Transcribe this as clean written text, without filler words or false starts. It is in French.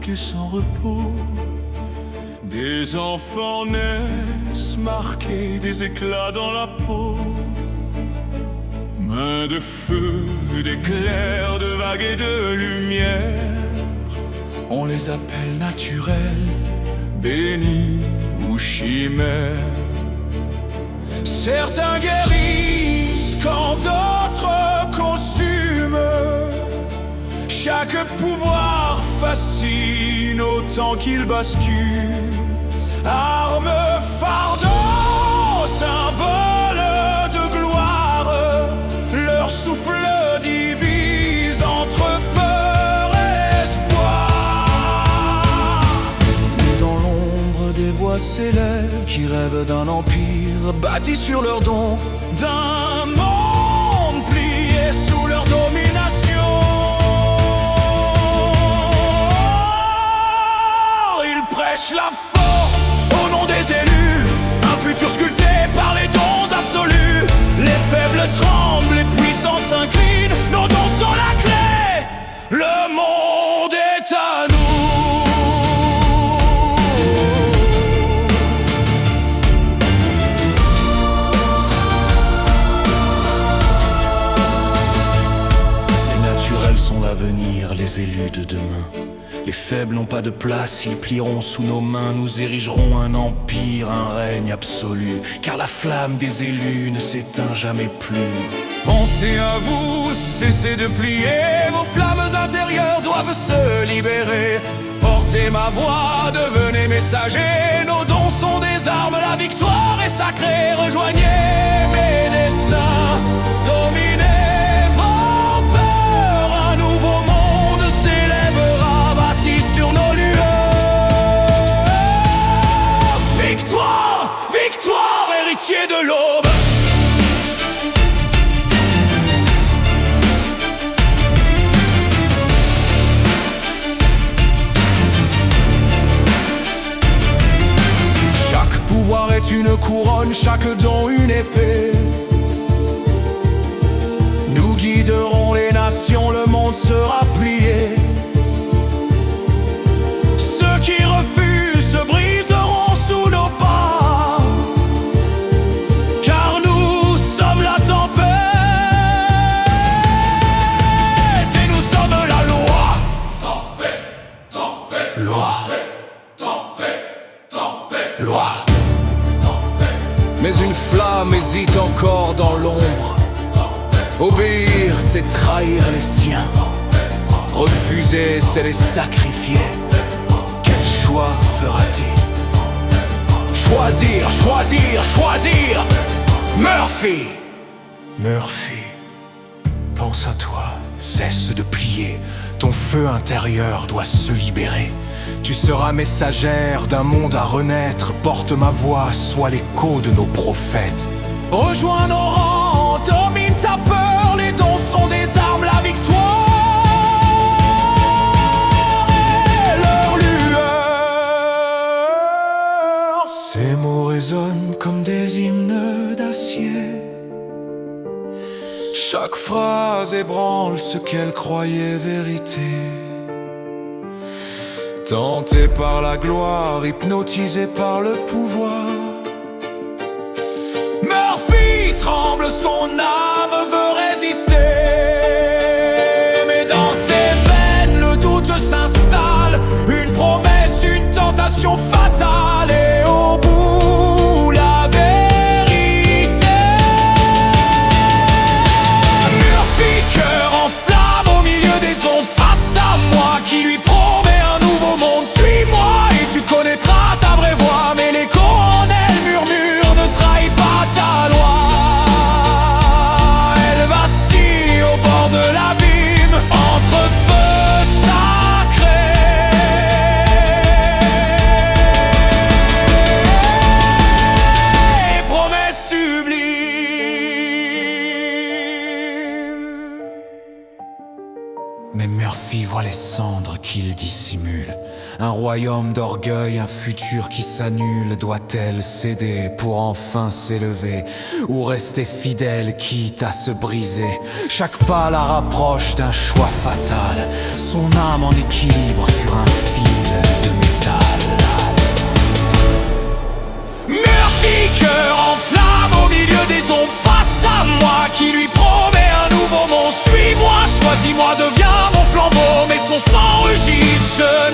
et sans repos. Des enfants naissent marqués, des éclats dans la peau. Mains de feu, d'éclairs, de vagues et de lumière. On les appelle naturels, bénis ou chimères. Certains guérissent quand d'autres consument. Chaque pouvoir fascine autant qu'il bascule. Arme, fardeau, symbole de gloire. Leur souffle divise entre peur et espoir. Mais dans l'ombre, des voix s'élèvent qui rêvent d'un empire bâti sur leurs dons, d'un monde plié sous leur domination. La force au nom des élus, un futur sculpté par les dons absolus. Les faibles tremblent, les puissants s'inclinent, nos dons sont la clé. Le monde est à nous. Les naturels sont l'avenir, les élus de demain. Les faibles n'ont pas de place, ils plieront sous nos mains. Nous érigerons un empire, un règne absolu. Car la flamme des élus ne s'éteint jamais plus. Pensez à vous, cessez de plier. Vos flammes intérieures doivent se libérer. Portez ma voix, devenez messagers. Nos dons sont des armes, la victoire est sacrée. Rejoignez mes desseins, dominez. Sur nos lueurs, victoire, victoire, héritier de l'aube. Chaque pouvoir est une couronne, chaque don une épée. Nous guiderons les nations, le monde sera plié. Qui refusent se briseront sous nos pas, car nous sommes la tempête et nous sommes la loi. Tempête, tempête, loi. Tempête, tempête, loi. Mais une flamme hésite encore dans l'ombre. Obéir, c'est trahir les siens. Refuser, c'est les sacrifier. Choix fera-t-il? Choisir, choisir, choisir. Murphy, Murphy, pense à toi. Cesse de plier, ton feu intérieur doit se libérer. Tu seras messagère d'un monde à renaître. Porte ma voix, sois l'écho de nos prophètes. Rejoins nos rangs, domine ta peur. Les dons sont des armes, la victoire. Ces mots résonnent comme des hymnes d'acier. Chaque phrase ébranle ce qu'elle croyait vérité. Tenté par la gloire, hypnotisé par le pouvoir, Murphy tremble, son âme veut résister. Mais dans ses veines, le doute s'installe. Une promesse, une tentation fatale. Et au bout, la vérité. Murphy, cœur en flamme au milieu des ondes. Face à moi, qui lui promet un nouveau monde. Suis-moi et tu connaîtras ta vraie voix. Mais l'écho en elle murmure, ne trahis pas ta loi. Elle vacille au bord de l'abîme, entre feux sacrés et promesses sublimes. Mais Murphy voit les cendres qu'il dissimule. Un royaume d'orgueil, un futur qui s'annule. Doit-elle céder pour enfin s'élever, ou rester fidèle quitte à se briser? Chaque pas la rapproche d'un choix fatal. Son âme en équilibre sur un fil des ombres face à moi, qui lui promet un nouveau monde. Suis-moi, choisis-moi, deviens mon flambeau. Mais son sang rugit de